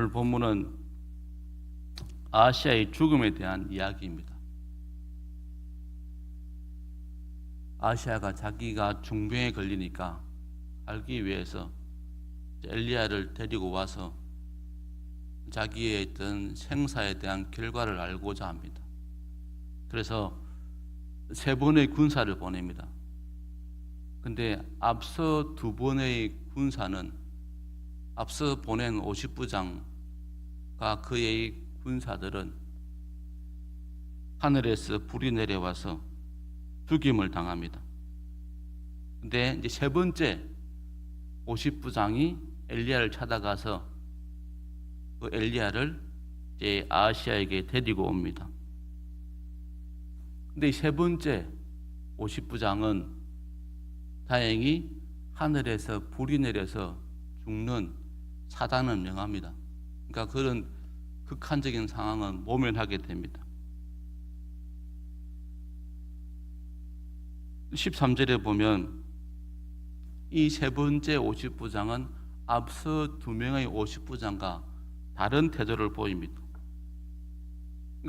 오늘 본문은 아하시아의 죽음에 대한 이야기입니다. 아하시아가 자기가 중병에 걸리니까 살기 위해서 엘리야를 데리고 와서 자기의 있던 생사에 대한 결과를 알고자 합니다. 그래서 3번의 군사를 보냅니다. 근데 앞서 2번의 군사는 앞서 보낸 50부장과 그의 군사들은 하늘에서 불이 내려와서 죽임을 당합니다. 근데 이제 3번째 50부장이 엘리야를 찾아가서 그 엘리야를 이제 아하시아에게 데리고 옵니다. 근데 이 3번째 50부장은 다행히 하늘에서 불이 내려서 죽는 사단을 명합니다. 그러니까 그런 극한적인 상황은 모면하게 됩니다. 13절에 보면 이 3번째 50부장은 앞서 2명의 50부장과 다른 태도를 보입니다.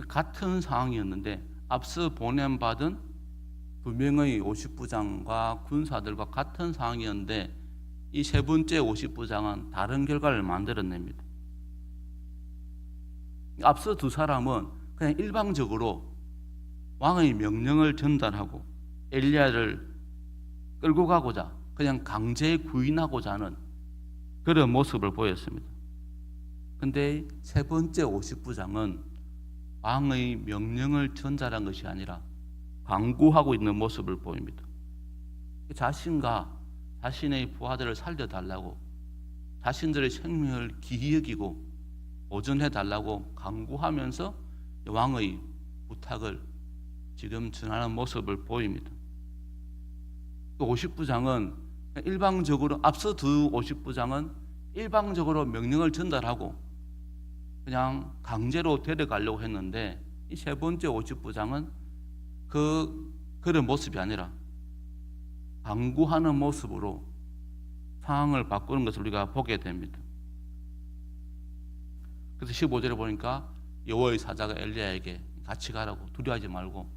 같은 상황이었는데 앞서 보냄받은 2명의 50부장과 군사들과 같은 상황이었는데 이 3번째 50부장은 다른 결과를 만들어냅니다. 앞서 2 사람은 그냥 일방적으로 왕의 명령을 전달하고 엘리야를 끌고 가고자 그냥 강제 구인하고자 하는 그런 모습을 보였습니다. 근데 3번째 50부장은 왕의 명령을 전달한 것이 아니라 강구하고 있는 모습을 보입니다. 자신과 자신의 부하들을 살려달라고 자신들의 생명을 귀히 여기고 보존해달라고 강구하면서 왕의 부탁을 지금 전하는 모습을 보입니다. 50부장은 일방적으로 앞서 50부장은 일방적으로 명령을 전달하고 그냥 강제로 데려가려고 했는데 이 3번째 50부장은 그런 모습이 아니라 강구하는 모습으로 상황을 바꾸는 것을 우리가 보게 됩니다. 그래서 15절에 보니까 여호와의 사자가 엘리야에게 같이 가라고, 두려워하지 말고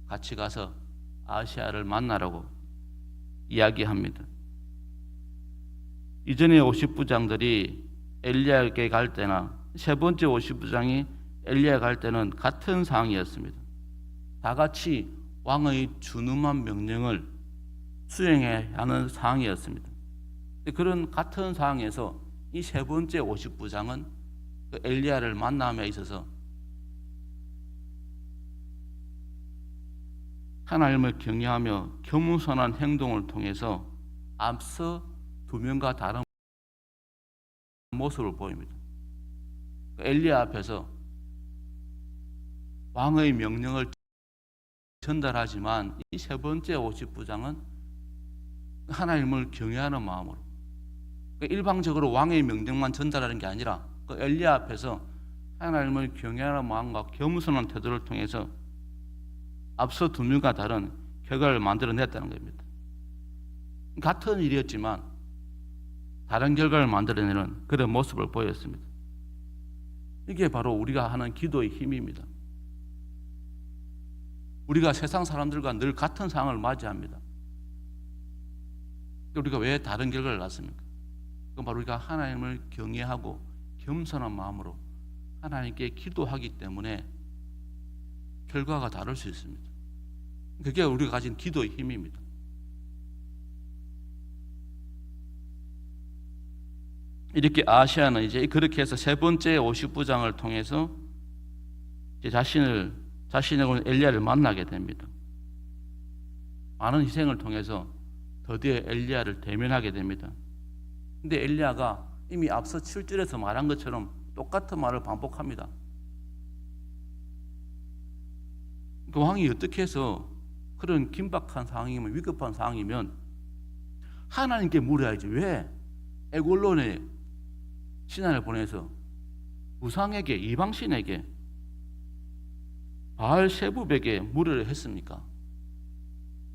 같이 가서 아하시아를 만나라고 이야기합니다. 이전의 50부장들이 엘리야에게 갈 때나 3번째 50부장이 엘리야에 갈 때는 같은 상황이었습니다. 다 같이 왕의 준엄한 명령을 수행해야 하는 상황이었습니다. 그런 같은 상황에서 이 3번째 50부장은 그 엘리야를 만남에 있어서 하나님을 경외하며 겸손한 행동을 통해서 앞서 2명과 다른 모습을 보입니다. 엘리야 앞에서 왕의 명령을 전달하지만 이 3번째 50부장은 하나님을 경외하는 마음으로 일방적으로 왕의 명령만 전달하는 게 아니라 그 엘리야 앞에서 하나님을 경외하는 마음과 겸손한 태도를 통해서 앞서 2명과 다른 결과를 만들어냈다는 겁니다. 같은 일이었지만 다른 결과를 만들어내는 그런 모습을 보였습니다. 이게 바로 우리가 하는 기도의 힘입니다. 우리가 세상 사람들과 늘 같은 상황을 맞이합니다. 우리가 왜 다른 결과를 낳습니까? 그건 바로 우리가 하나님을 경외하고 겸손한 마음으로 하나님께 기도하기 때문에 결과가 다를 수 있습니다. 그게 우리가 가진 기도의 힘입니다. 이렇게 아하시아는 이제 그렇게 해서 3번째 50부장을 통해서 이제 자신의 엘리야를 만나게 됩니다. 많은 희생을 통해서 드디어 엘리야를 대면하게 됩니다. 근데 엘리야가 이미 앞서 7절에서 말한 것처럼 똑같은 말을 반복합니다. 그 왕이 어떻게 해서 그런 긴박한 상황이면, 위급한 상황이면 하나님께 물어야지 왜 에골론에 신하를 보내서 우상에게, 이방신에게, 바알세붑에게 물으려 했습니까?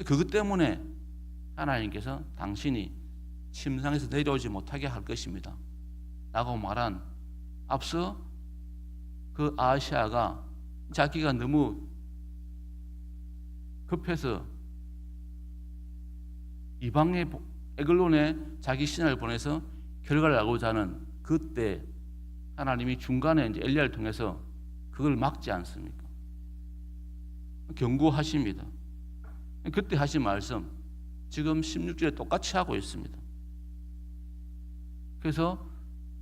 그것 때문에 하나님께서 당신이 침상에서 내려오지 못하게 할 것입니다 라고 말한 앞서 그 아하시아가 자기가 너무 급해서 이방의 에글론에 자기 신하를 보내서 결과를 알고자 하는 그때 하나님이 중간에 이제 엘리야를 통해서 그걸 막지 않습니까? 경고하십니다. 그때 하신 말씀 지금 16절에 똑같이 하고 있습니다. 그래서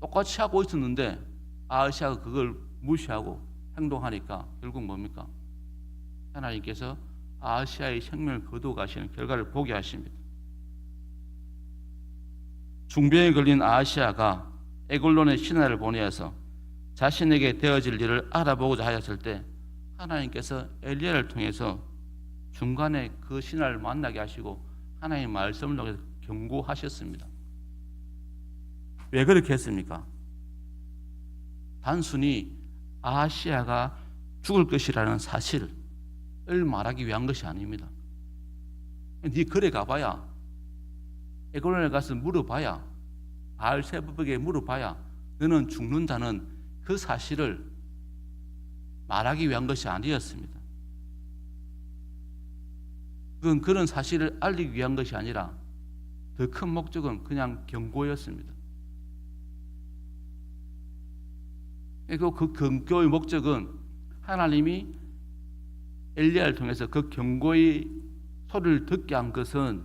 똑같이 하고 있었는데 아하시아가 그걸 무시하고 행동하니까 결국 뭡니까? 하나님께서 아하시아의 생명을 거두어가시는 결과를 보게 하십니다. 중병에 걸린 아하시아가 에글론의 신하를 보내어서 자신에게 되어질 일을 알아보고자 하였을 때 하나님께서 엘리야를 통해서 중간에 그 신하를 만나게 하시고 하나님의 말씀을 통해서 경고하셨습니다. 왜 그렇게 했습니까? 단순히 아하시아가 죽을 것이라는 사실을 말하기 위한 것이 아닙니다. 네 거래 가봐야, 에글론에 가서 물어봐야, 바알세불에게 물어봐야 너는 죽는다는 그 사실을 말하기 위한 것이 아니었습니다. 그건 그런 사실을 알리기 위한 것이 아니라 더 큰 목적은 그냥 경고였습니다. 그리고 그 경고의 목적은 하나님이 엘리야를 통해서 그 경고의 소리를 듣게 한 것은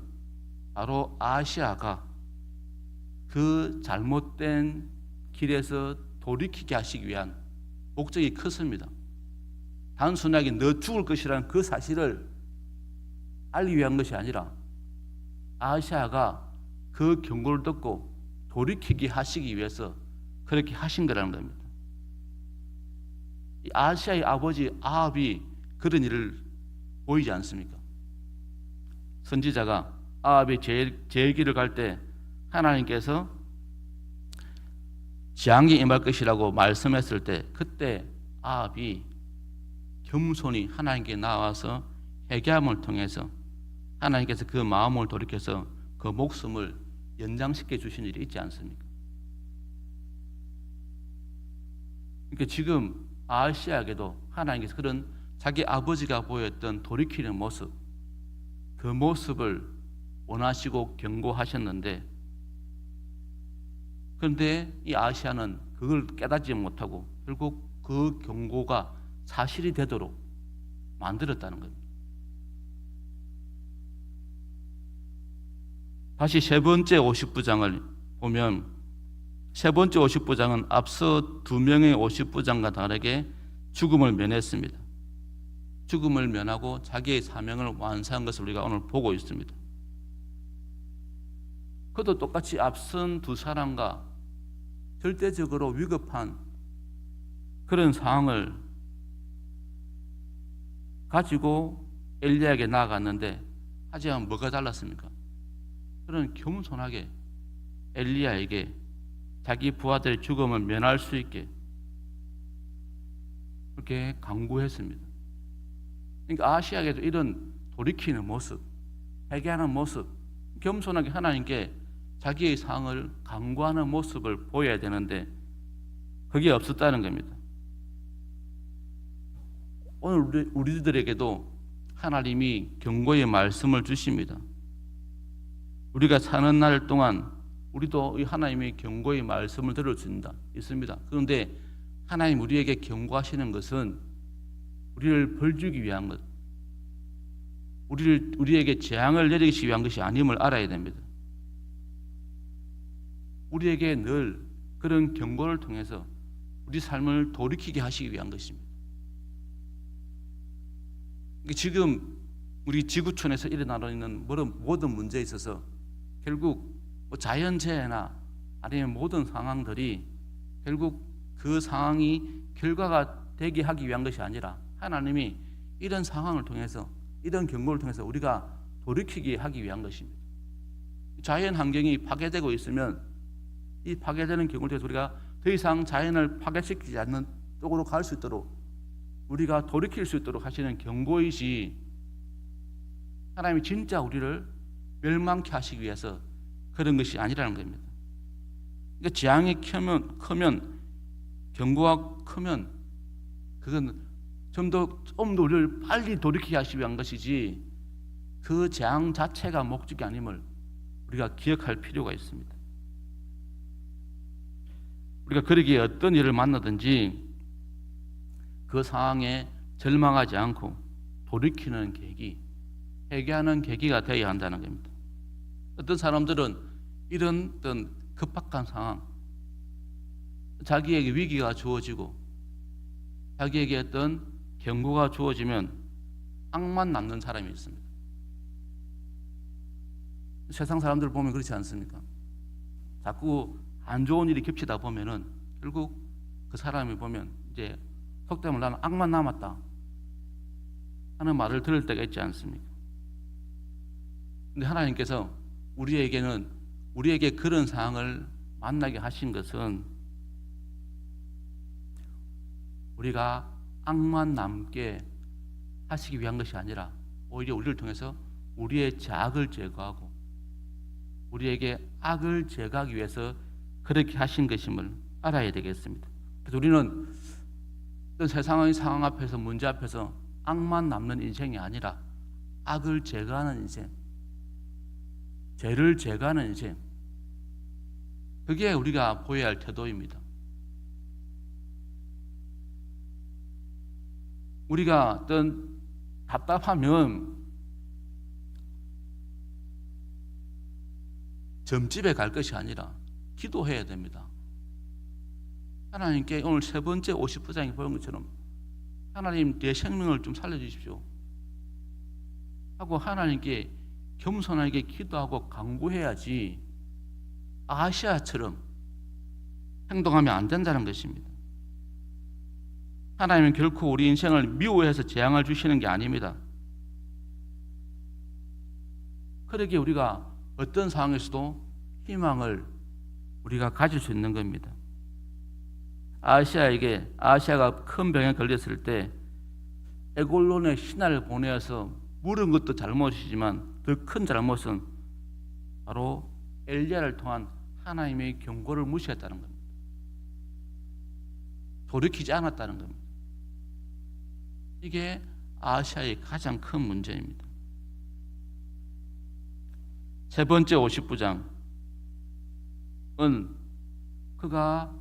바로 아하시아가 그 잘못된 길에서 돌이키게 하시기 위한 목적이 컸습니다. 단순하게 너 죽을 것이라는 그 사실을 알리기 위한 것이 아니라 아하시아가 그 경고를 듣고 돌이키게 하시기 위해서 그렇게 하신 거라는 겁니다. 아하시아의 아버지 아합이 그런 일을 보이지 않습니까? 선지자가 아합이 제일길을 갈 때 하나님께서 재앙이 임할 것이라고 말씀했을 때 그때 아합이 겸손히 하나님께 나와서 회개함을 통해서 하나님께서 그 마음을 돌이켜서 그 목숨을 연장시켜 주신 일이 있지 않습니까? 그러니까 지금 아하시아에게도 하나님께서 그런 자기 아버지가 보였던 돌이키는 모습, 그 모습을 원하시고 경고하셨는데, 그런데 이 아하시아는 그걸 깨닫지 못하고 결국 그 경고가 사실이 되도록 만들었다는 겁니다. 다시 세 번째 50부장을 보면 세 번째 50부장은 앞서 두 명의 50부장과 다르게 죽음을 면했습니다. 죽음을 면하고 자기의 사명을 완수한 것을 우리가 오늘 보고 있습니다. 그도 똑같이 앞선 두 사람과 절대적으로 위급한 그런 상황을 가지고 엘리야에게 나아갔는데 하지만 뭐가 달랐습니까? 그는 겸손하게 엘리야에게 자기 부하들의 죽음을 면할 수 있게 그렇게 강구했습니다. 그러니까 아하시아에게도 이런 돌이키는 모습, 회개하는 모습, 겸손하게 하나님께 자기의 상을 강구하는 모습을 보여야 되는데 그게 없었다는 겁니다. 오늘 우리들에게도 하나님이 경고의 말씀을 주십니다. 우리가 사는 날 동안 우리도 이 하나님의 경고의 말씀을 들을 수 있습니다. 그런데 하나님 우리에게 경고하시는 것은 우리를 벌주기 위한 것, 우리에게 재앙을 내리기 위한 것이 아님을 알아야 됩니다. 우리에게 늘 그런 경고를 통해서 우리 삶을 돌이키게 하시기 위한 것입니다. 지금 우리 지구촌에서 일어나고 있는 모든 문제에 있어서 결국 자연재해나 아니면 모든 상황들이 결국 그 상황이 결과가 되게 하기 위한 것이 아니라 하나님이 이런 상황을 통해서 이런 경고를 통해서 우리가 돌이키게 하기 위한 것입니다. 자연 환경이 파괴되고 있으면 이 파괴되는 경우를 통해서 우리가 더 이상 자연을 파괴시키지 않는 쪽으로 갈 수 있도록 우리가 돌이킬 수 있도록 하시는 경고이지 하나님이 진짜 우리를 멸망케 하시기 위해서 그런 것이 아니라는 겁니다. 그러니까 재앙이 크면 경고가 크면 그건 좀 더 우리를 빨리 돌이키게 하시기 위한 것이지 그 재앙 자체가 목적이 아님을 우리가 기억할 필요가 있습니다. 우리가 그러기에 어떤 일을 만나든지 그 상황에 절망하지 않고 돌이키는 계기, 회개하는 계기가 되어야 한다는 겁니다. 어떤 사람들은 이런 어떤 급박한 상황, 자기에게 위기가 주어지고 자기에게 어떤 경고가 주어지면 악만 남는 사람이 있습니다. 세상 사람들 보면 그렇지 않습니까? 자꾸 안 좋은 일이 겹치다 보면은 결국 그 사람이 보면 이제 속되면 나는 악만 남았다 하는 말을 들을 때가 있지 않습니까? 근데 하나님께서 우리에게 그런 상황을 만나게 하신 것은 우리가 악만 남게 하시기 위한 것이 아니라 오히려 우리를 통해서 우리의 죄악을 제거하고 우리에게 악을 제거하기 위해서 그렇게 하신 것임을 알아야 되겠습니다. 그래서 우리는 어떤 세상의 상황 앞에서 문제 앞에서 악만 남는 인생이 아니라 악을 제거하는 인생, 죄를 제거하는 인생, 그게 우리가 보여야 할 태도입니다. 우리가 어떤 답답하면 점집에 갈 것이 아니라 기도해야 됩니다. 하나님께 오늘 세 번째 50부장이 보인 것처럼 하나님 내 생명을 좀 살려주십시오 하고 하나님께 겸손하게 기도하고 간구해야지 아시아처럼 행동하면 안 된다는 것입니다. 하나님은 결코 우리 인생을 미워해서 재앙을 주시는 게 아닙니다. 그러기에 우리가 어떤 상황에서도 희망을 우리가 가질 수 있는 겁니다. 아시아가 큰 병에 걸렸을 때 에골론의 신하를 보내어서 물은 것도 잘못이지만 더 큰 잘못은 바로 엘리야를 통한 하나님의 경고를 무시했다는 겁니다. 돌이키지 않았다는 겁니다. 이게 아시아의 가장 큰 문제입니다. 세 번째 50부장은 그가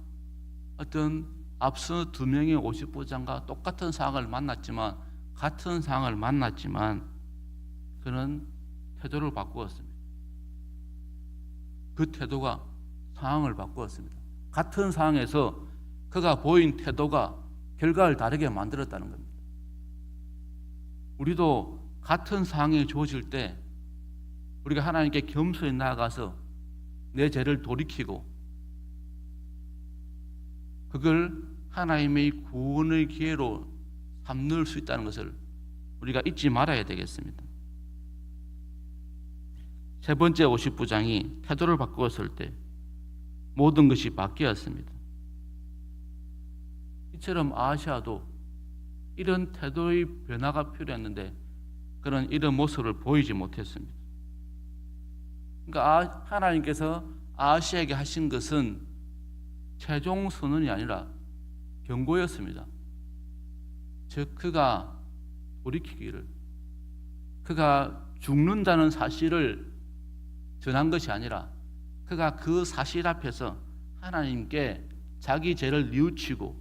어떤 앞서 두 명의 50부장과 똑같은 상황을 만났지만 그는 태도를 바꾸었습니다. 그 태도가 상황을 바꾸었습니다. 같은 상황에서 그가 보인 태도가 결과를 다르게 만들었다는 겁니다. 우리도 같은 상황이 주어질 때 우리가 하나님께 겸손히 나아가서 내 죄를 돌이키고 그걸 하나님의 구원의 기회로 삼을 수 있다는 것을 우리가 잊지 말아야 되겠습니다. 세 번째 50부장이 태도를 바꾸었을 때 모든 것이 바뀌었습니다. 이처럼 아시아도 이런 태도의 변화가 필요했는데 그런 이런 모습을 보이지 못했습니다. 그러니까 하나님께서 아시아에게 하신 것은 최종 선언이 아니라 경고였습니다. 즉 그가 돌이키기를, 그가 죽는다는 사실을 전한 것이 아니라 그가 그 사실 앞에서 하나님께 자기 죄를 뉘우치고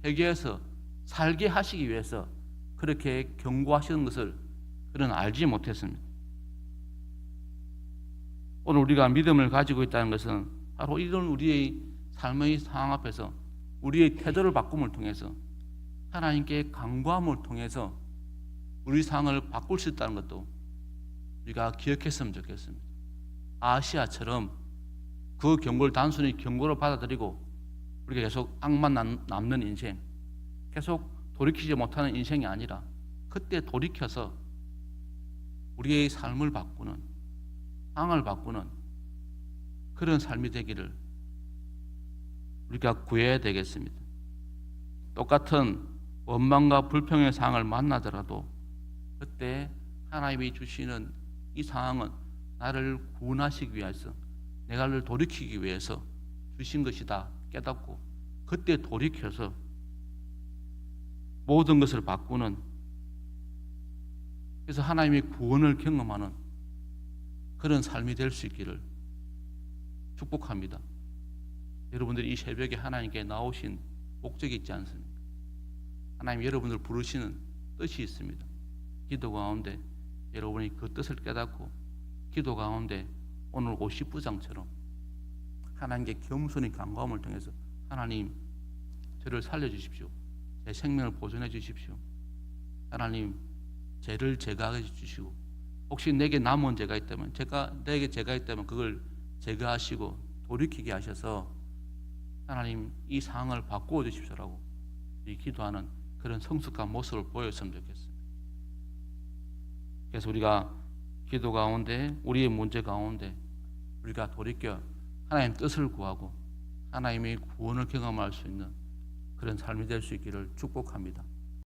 회개해서 살게 하시기 위해서 그렇게 경고하시는 것을 그는 알지 못했습니다. 오늘 우리가 믿음을 가지고 있다는 것은 바로 이런 우리의 삶의 상황 앞에서 우리의 태도를 바꿈을 통해서 하나님께 간구함을 통해서 우리 상황을 바꿀 수 있다는 것도 우리가 기억했으면 좋겠습니다. 아시아처럼 그 경고를 단순히 경고로 받아들이고 우리가 계속 악만 남는 인생, 계속 돌이키지 못하는 인생이 아니라 그때 돌이켜서 우리의 삶을 바꾸는, 상황을 바꾸는 그런 삶이 되기를 우리가 구해야 되겠습니다. 똑같은 원망과 불평의 상황을 만나더라도 그때 하나님이 주시는 이 상황은 나를 구원하시기 위해서, 내가 를 돌이키기 위해서 주신 것이다 깨닫고 그때 돌이켜서 모든 것을 바꾸는, 그래서 하나님의 구원을 경험하는 그런 삶이 될 수 있기를 축복합니다. 여러분들이 이 새벽에 하나님께 나오신 목적이 있지 않습니까? 하나님 여러분들 부르시는 뜻이 있습니다. 기도 가운데 여러분이 그 뜻을 깨닫고 기도 가운데 오늘 50부장처럼 하나님께 겸손히 간구함을 통해서 하나님 저를 살려주십시오. 제 생명을 보존해 주십시오. 하나님 죄를 제거해 주시고 혹시 내게 남은 죄가 있다면 내게 죄가 있다면 그걸 제거하시고 돌이키게 하셔서 하나님 이 상황을 바꾸어 주십시오라고 이 기도하는 그런 성숙한 모습을 보였으면 좋겠습니다. 그래서 우리가 기도 가운데 우리의 문제 가운데 우리가 돌이켜 하나님 뜻을 구하고 하나님의 구원을 경험할 수 있는 그런 삶이 될 수 있기를 축복합니다.